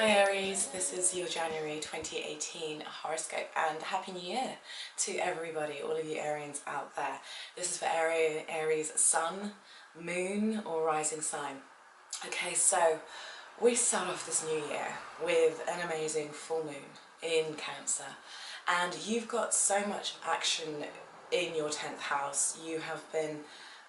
Hi Aries, this is your January 2018 horoscope and Happy New Year to everybody, all of you Arians out there. This is for Aries Sun, Moon or Rising sign. Okay, so we start off this new year with an amazing full moon in Cancer, and you've got so much action in your 10th house. You have been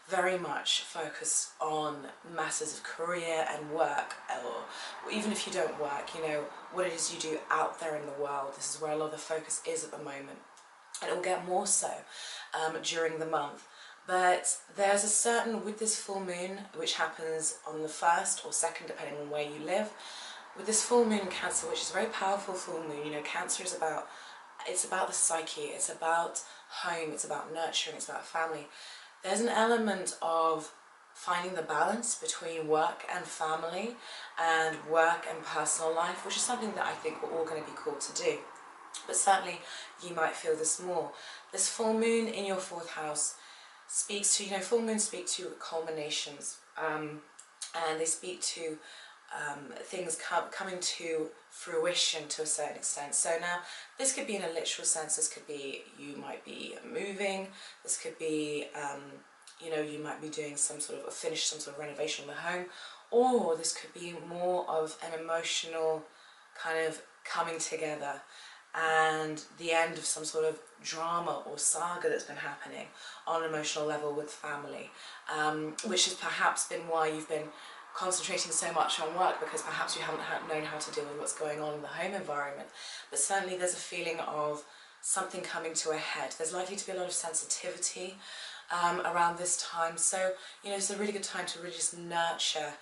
very much focused on matters of career and work, or even if you don't work, you know, what it is you do out there in the world. This is where a lot of the focus is at the moment, and it will get more so during the month. But there's a certain, with this full moon, which happens on the 1st or 2nd, depending on where you live, with this full moon in Cancer, which is a very powerful full moon. You know, Cancer is about, it's about the psyche, it's about home, it's about nurturing, it's about family. There's an element of finding the balance between work and family and work and personal life, which is something that I think we're all going to be called to do. But certainly you might feel this more. This full moon in your 4th house speaks to, you know, full moons speak to culminations, and they speak to things coming to fruition to a certain extent. So now this could be in a literal sense. This could be you might be moving, this could be you know, you might be doing some sort of some sort of renovation on the home, or this could be more of an emotional kind of coming together and the end of some sort of drama or saga that's been happening on an emotional level with family, which has perhaps been why you've been concentrating so much on work, because perhaps you haven't known how to deal with what's going on in the home environment. But certainly there's a feeling of something coming to a head. There's likely to be a lot of sensitivity around this time, so you know, it's a really good time to really just nurture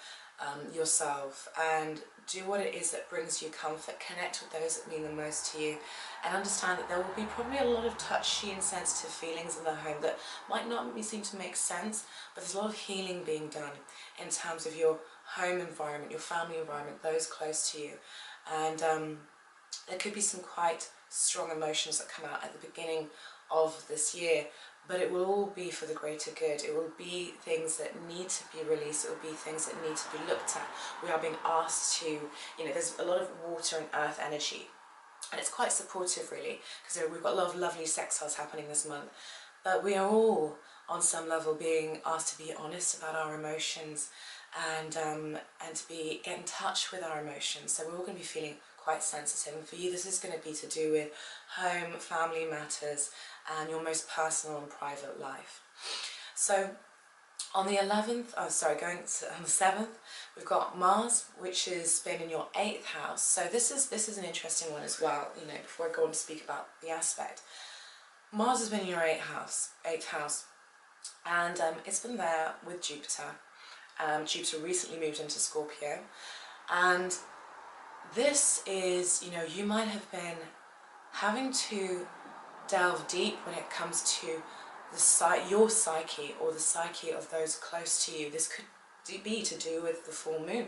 yourself and do what it is that brings you comfort. Connect with those that mean the most to you, and understand that there will be probably a lot of touchy and sensitive feelings in the home that might not seem to make sense, but there's a lot of healing being done in terms of your home environment, your family environment, those close to you. And there could be some quite strong emotions that come out at the beginning of this year, but it will all be for the greater good. It will be things that need to be released. It will be things that need to be looked at. We are being asked to, you know, there's a lot of water and earth energy, and it's quite supportive really, because we've got a lot of lovely sextiles happening this month, but we are all on some level being asked to be honest about our emotions and to get in touch with our emotions. So we're all going to be feeling quite sensitive, and for you this is going to be to do with home, family matters, and your most personal and private life. So on the 11th, on the 7th, we've got Mars, which has been in your 8th house. So this is an interesting one as well, you know, before I go on to speak about the aspect. Mars has been in your 8th house, and it's been there with Jupiter. Jupiter recently moved into Scorpio, and this is, you know, you might have been having to delve deep when it comes to your psyche or the psyche of those close to you. This could be to do with the full moon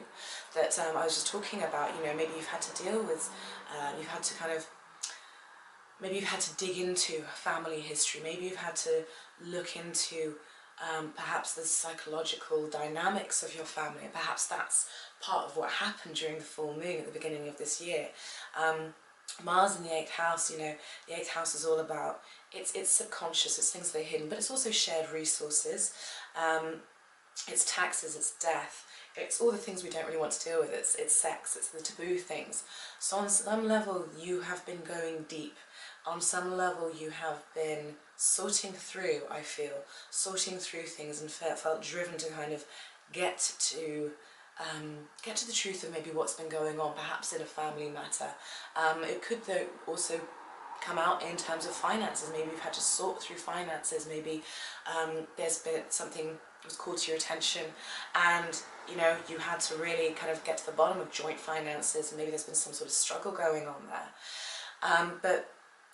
that I was just talking about. You know, maybe you've had to deal with, maybe you've had to dig into family history, maybe you've had to look into perhaps the psychological dynamics of your family, and perhaps that's part of what happened during the full moon at the beginning of this year. Mars in the 8th house, you know, the 8th house is all about, it's subconscious, it's things that are hidden, but it's also shared resources, it's taxes, it's death, it's all the things we don't really want to deal with, it's sex, it's the taboo things. So on some level you have been going deep. On some level you have been sorting through, I feel, sorting through things, and felt driven to kind of get to the truth of maybe what's been going on, perhaps in a family matter. It could though also come out in terms of finances. Maybe you've had to sort through finances, maybe there's been something that was called to your attention, and you know, you had to really kind of get to the bottom of joint finances, and maybe there's been some sort of struggle going on there. But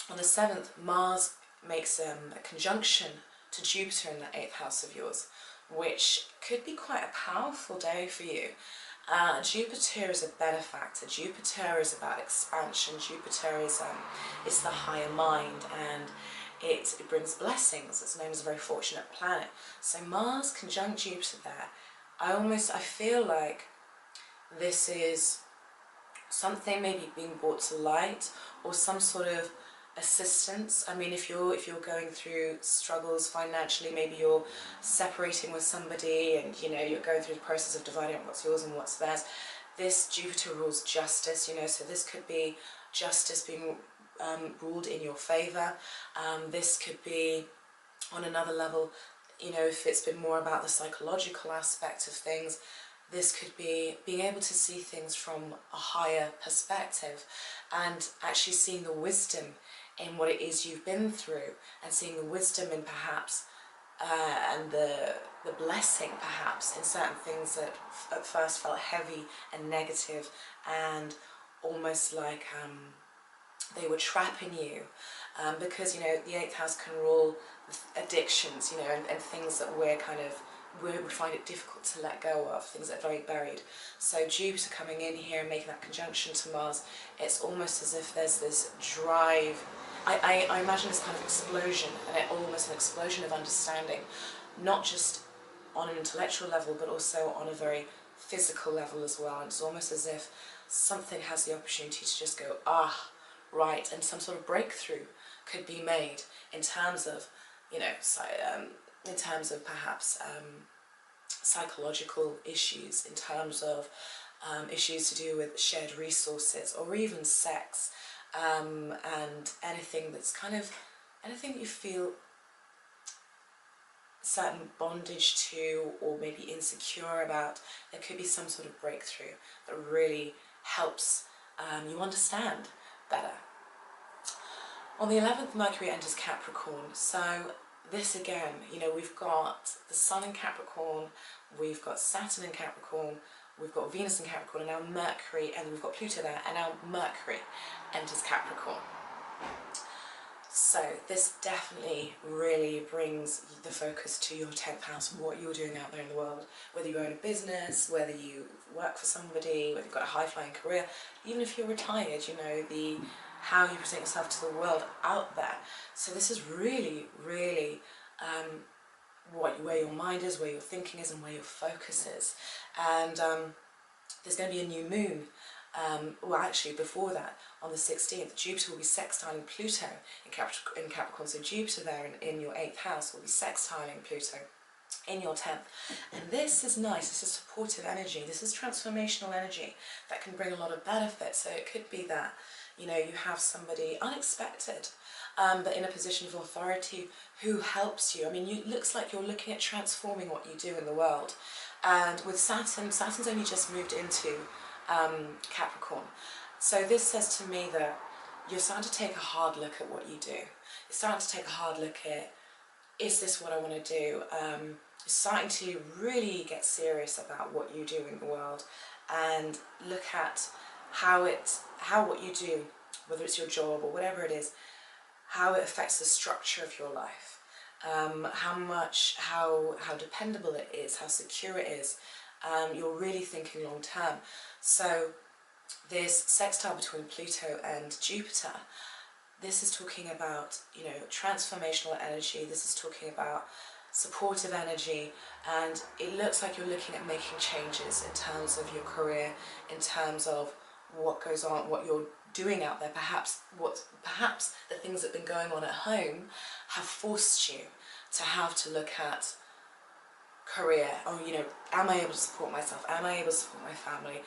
on the 7th, Mars makes a conjunction to Jupiter in the 8th house of yours, which could be quite a powerful day for you. Jupiter is a benefactor. Jupiter is about expansion. Jupiter is it's the higher mind, and it brings blessings. It's known as a very fortunate planet. So Mars conjunct Jupiter there, I feel like this is something maybe being brought to light, or some sort of assistance. I mean, if you're going through struggles financially, maybe you're separating with somebody and you know you're going through the process of dividing up what's yours and what's theirs. This Jupiter rules justice, you know, so this could be justice being ruled in your favor. This could be on another level, you know, if it's been more about the psychological aspect of things, this could be being able to see things from a higher perspective and actually seeing the wisdom in what it is you've been through, and seeing the wisdom in perhaps and the blessing perhaps in certain things that at first felt heavy and negative and almost like they were trapping you, because you know the 8th house can rule addictions, you know, and things that we would find it difficult to let go of, things that are very buried. So Jupiter coming in here and making that conjunction to Mars, it's almost as if there's this drive. I imagine this kind of explosion, and almost an explosion of understanding, not just on an intellectual level but also on a very physical level as well. And it's almost as if something has the opportunity to just go, ah, right, and some sort of breakthrough could be made in terms of, you know, in terms of perhaps psychological issues, in terms of issues to do with shared resources, or even sex, and anything that's kind of, anything you feel certain bondage to or maybe insecure about. There could be some sort of breakthrough that really helps you understand better. On the 11th, Mercury enters Capricorn, so this again, you know, we've got the Sun in Capricorn, we've got Saturn in Capricorn, we've got Venus in Capricorn, and now Mercury, and we've got Pluto there, and now Mercury enters Capricorn. So this definitely really brings the focus to your 10th house and what you're doing out there in the world, whether you own a business, whether you work for somebody, whether you've got a high-flying career, even if you're retired, you know, how you present yourself to the world out there. So this is really, really where your mind is, where your thinking is, and where your focus is. And there's going to be a new moon. Well, actually, before that, on the 16th, Jupiter will be sextiling Pluto in Capricorn. So Jupiter there in your 8th house will be sextiling Pluto in your 10th. And this is nice. This is supportive energy. This is transformational energy that can bring a lot of benefit. So it could be that, you know, you have somebody unexpected, but in a position of authority who helps you. I mean, it looks like you're looking at transforming what you do in the world. And with Saturn's only just moved into Capricorn. So this says to me that you're starting to take a hard look at what you do. You're starting to take a hard look at, is this what I want to do? You're starting to really get serious about what you do in the world and look at how what you do, whether it's your job or whatever it is, how it affects the structure of your life, how dependable it is, how secure it is. You're really thinking long term. So this sextile between Pluto and Jupiter, this is talking about, you know, transformational energy. This is talking about supportive energy, and it looks like you're looking at making changes in terms of your career, in terms of what goes on, what you're doing out there. Perhaps the things that have been going on at home have forced you to have to look at career. Oh, you know, am I able to support myself? Am I able to support my family?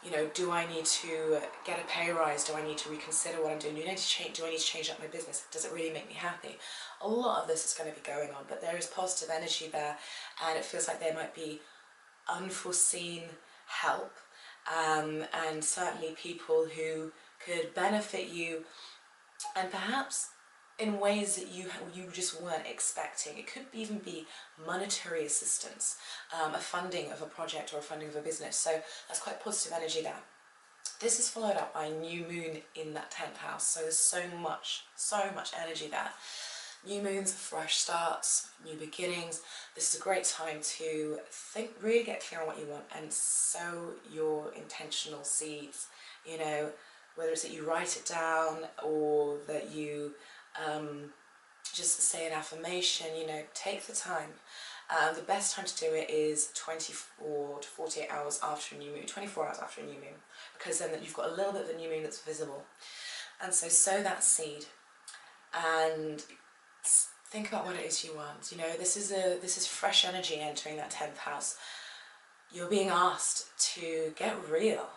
You know, do I need to get a pay rise? Do I need to reconsider what I'm doing? Do I need to change up my business? Does it really make me happy? A lot of this is going to be going on, but there is positive energy there, and it feels like there might be unforeseen help, and certainly people who could benefit you, and perhaps in ways that you just weren't expecting. It could even be monetary assistance, a funding of a project or a funding of a business. So that's quite positive energy there. This is followed up by a new moon in that 10th house. So there's so much energy there. New moons, fresh starts, new beginnings. This is a great time to think, really get clear on what you want and sow your intentional seeds. You know, whether it's that you write it down or that you just say an affirmation, you know, take the time The best time to do it is 24 to 48 hours after a new moon, 24 hours after a new moon, because then you've got a little bit of the new moon that's visible. And so sow that seed and think about what it is you want. You know, this is fresh energy entering that 10th house. You're being asked to get real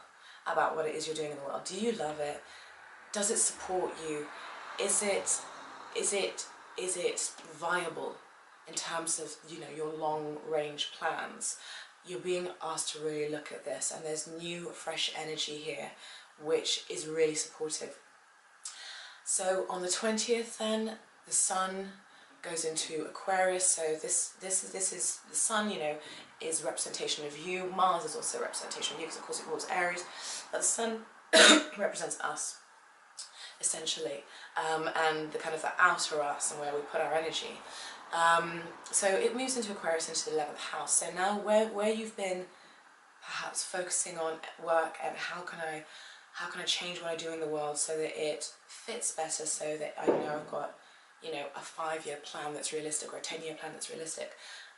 about what it is you're doing in the world. Do you love it? Does it support you? Is it viable in terms of, you know, your long range plans? You're being asked to really look at this, and there's new fresh energy here which is really supportive. So on the 20th then, the sun goes into Aquarius. So this is the sun, you know, is representation of you. Mars is also a representation of you, because of course it rules Aries, but the sun represents us, essentially, and the kind of the outer us and where we put our energy. So it moves into Aquarius, into the 11th house. So now where you've been perhaps focusing on work and how can I change what I do in the world so that it fits better, so that I know I've got, you know, a 5-year plan that's realistic or a 10-year plan that's realistic.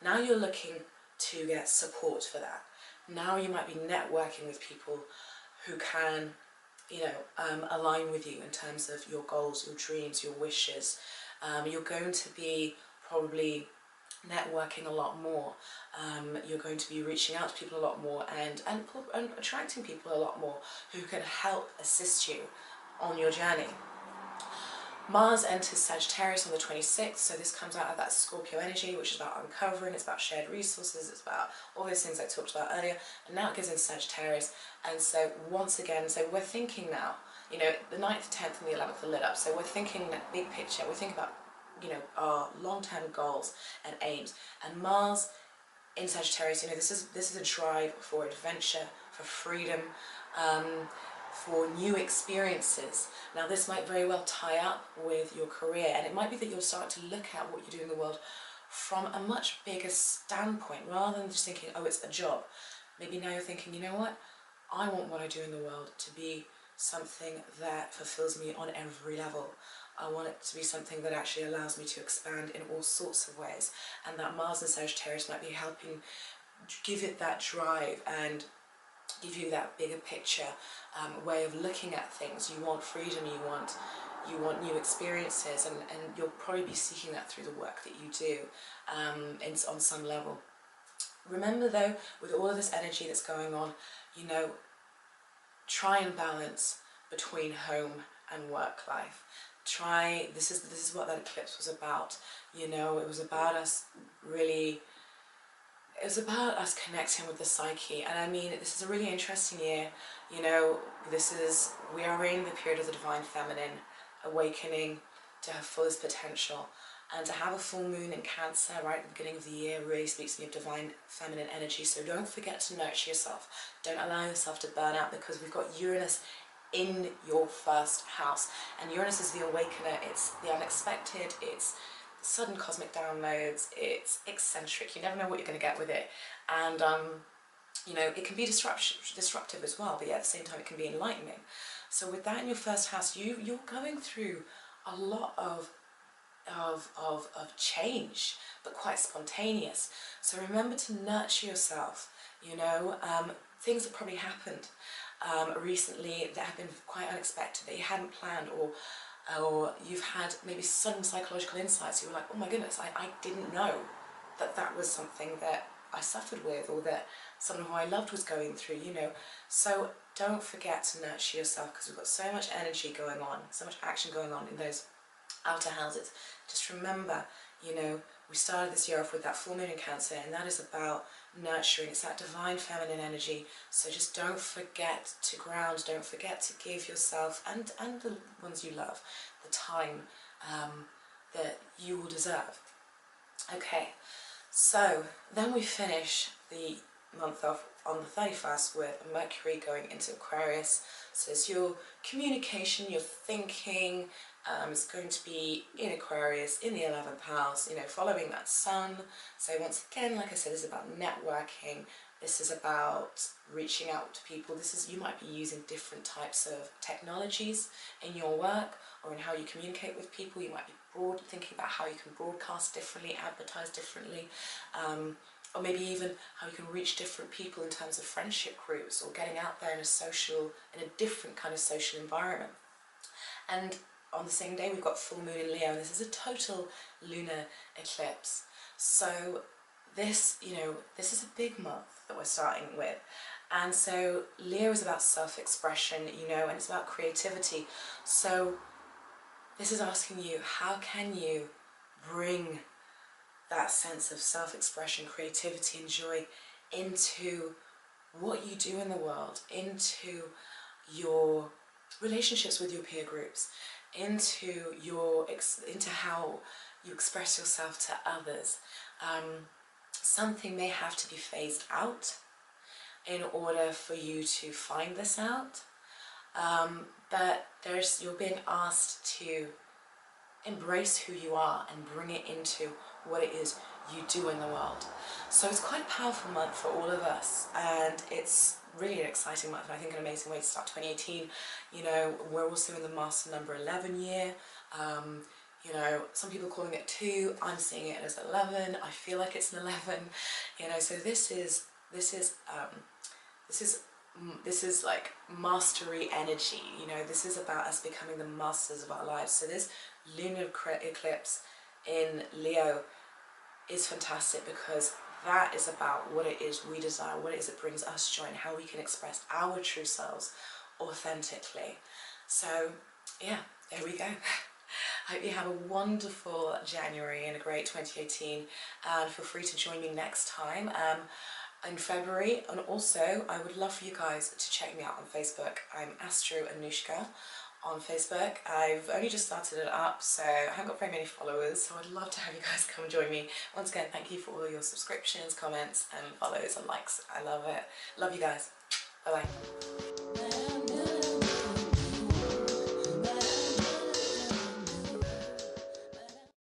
Now you're looking to get support for that. Now you might be networking with people who can, you know, align with you in terms of your goals, your dreams, your wishes. You're going to be probably networking a lot more. You're going to be reaching out to people a lot more and attracting people a lot more who can help assist you on your journey. Mars enters Sagittarius on the 26th, so this comes out of that Scorpio energy, which is about uncovering, it's about shared resources, it's about all those things I talked about earlier, and now it goes into Sagittarius. And so once again, so we're thinking now, you know, the 9th, 10th and the 11th are lit up, so we're thinking that big picture, we're thinking about, you know, our long-term goals and aims. And Mars in Sagittarius, you know, this is a drive for adventure, for freedom, for new experiences. Now this might very well tie up with your career, and it might be that you'll start to look at what you do in the world from a much bigger standpoint, rather than just thinking, oh, it's a job. Maybe now you're thinking, you know what, I want what I do in the world to be something that fulfills me on every level. I want it to be something that actually allows me to expand in all sorts of ways, and that Mars and Sagittarius might be helping give it that drive and give you that bigger picture way of looking at things. You want freedom, you want new experiences, and you'll probably be seeking that through the work that you do on some level. Remember though, with all of this energy that's going on, you know, try and balance between home and work life. This is what that eclipse was about. You know, it was about us really, it was about us connecting with the psyche. And I mean, this is a really interesting year. You know, we are in the period of the divine feminine, awakening to her fullest potential. And to have a full moon in Cancer right at the beginning of the year really speaks to me of divine feminine energy. So don't forget to nurture yourself. Don't allow yourself to burn out, because we've got Uranus in your first house. And Uranus is the awakener. It's the unexpected. It's sudden cosmic downloads. It's eccentric. You never know what you're going to get with it. And, you know, it can be disruptive as well, but yeah, at the same time it can be enlightening. So with that in your first house, you're going through a lot of change, but quite spontaneous. So remember to nurture yourself. You know, things have probably happened recently that have been quite unexpected, that you hadn't planned, or you've had maybe sudden psychological insights. You were like, oh my goodness, I didn't know that was something that I suffered with, or that someone who I loved was going through, you know. So don't forget to nurture yourself, because we've got so much energy going on, so much action going on in those outer houses. Just remember, you know, we started this year off with that full moon in Cancer, and that is about nurturing. It's that divine feminine energy. So just don't forget to ground, don't forget to give yourself and the ones you love the time that you will deserve. Okay, so then we finish the month off on the 31st with Mercury going into Aquarius. So it's your communication, your thinking, It's going to be in Aquarius in the 11th house, you know, following that sun. So once again, like I said, this is about networking. This is about reaching out to people. This is, you might be using different types of technologies in your work or in how you communicate with people. You might be thinking about how you can broadcast differently, advertise differently, or maybe even how you can reach different people in terms of friendship groups or getting out there in a different kind of social environment. And on the same day, we've got full moon in Leo, and this is a total lunar eclipse. So this, you know, this is a big month that we're starting with. And so Leo is about self-expression, you know, and it's about creativity. So this is asking you, how can you bring that sense of self-expression, creativity and joy into what you do in the world, into your relationships with your peer groups, into how you express yourself to others. Something may have to be phased out in order for you to find this out, but you're being asked to embrace who you are and bring it into what it is you do in the world. So it's quite a powerful month for all of us, and it's really an exciting month, and I think an amazing way to start 2018. You know, we're also in the Master number 11 year. You know, some people calling it 2, I'm seeing it as 11. I feel like it's an 11. You know, so this is like mastery energy. You know, this is about us becoming the masters of our lives. So this lunar eclipse in Leo is fantastic, because that is about what it is we desire, what it is that brings us joy, and how we can express our true selves authentically. So yeah, there we go. I hope you have a wonderful January and a great 2018, and feel free to join me next time in February. And also, I would love for you guys to check me out on Facebook. I'm Astro Anushka on Facebook. I've only just started it up, so I haven't got very many followers, so I'd love to have you guys come join me. Once again, thank you for all your subscriptions, comments and follows and likes. I love it. Love you guys. Bye bye.